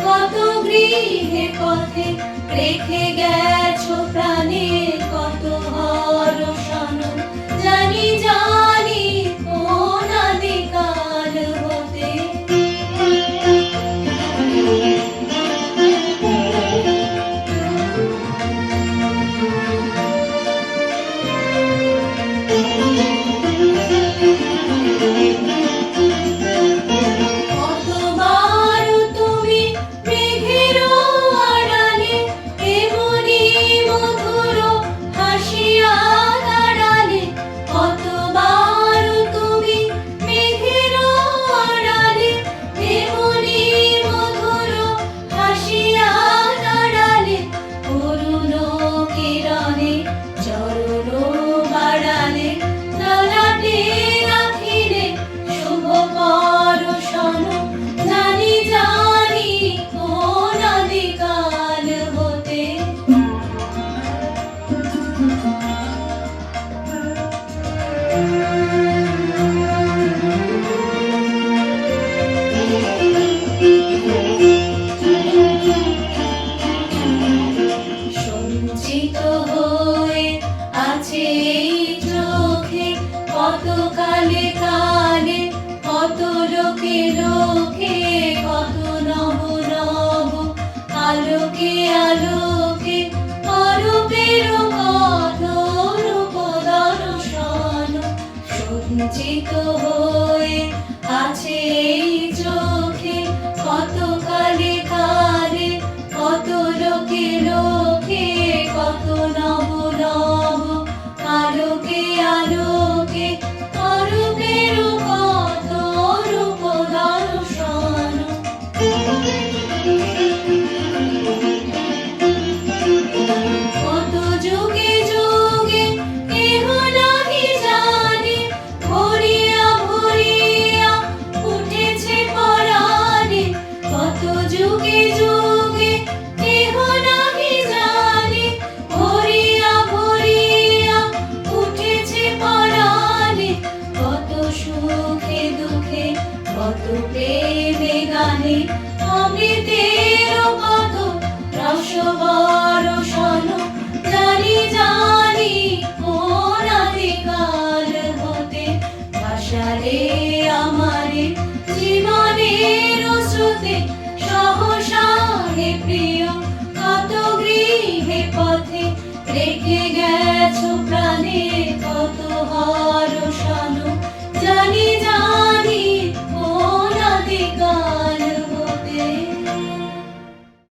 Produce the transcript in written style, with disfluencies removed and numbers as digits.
কত গৃহে পথে রেখে গেছো প্রাণে কত হরষণ জানি জানি কোন আদিকাল হতে কত কালে কালে কত লোকে লোকে কত নব নব আলোকে আলোকে অরূপের কত রূপ দর্শন সঞ্চিত হয়ে আছে এই চোখে কত কালে কালে কত লোকে লোকে কত নব নব আলোকে আলোকে অরূপের কত রূপ দর্শন কত যুগে যুগে কেহ নাহি জানে ভরিয়া ভরিয়া উঠেছে পরাণে কত যুগে যুগে কেহ নাহি জানে ভরিয়া ভরিয়া উঠেছে পরাণে কত সুখে দুঃখে কত প্রেমে গানে অমৃতের কত রস বর্ষণ জানি জানি কোন আদিকাল হতে ভাসালে আমারে জীবনের স্রোতে সহসা হে প্রিয় কত গৃহে পথে রেখে গেছো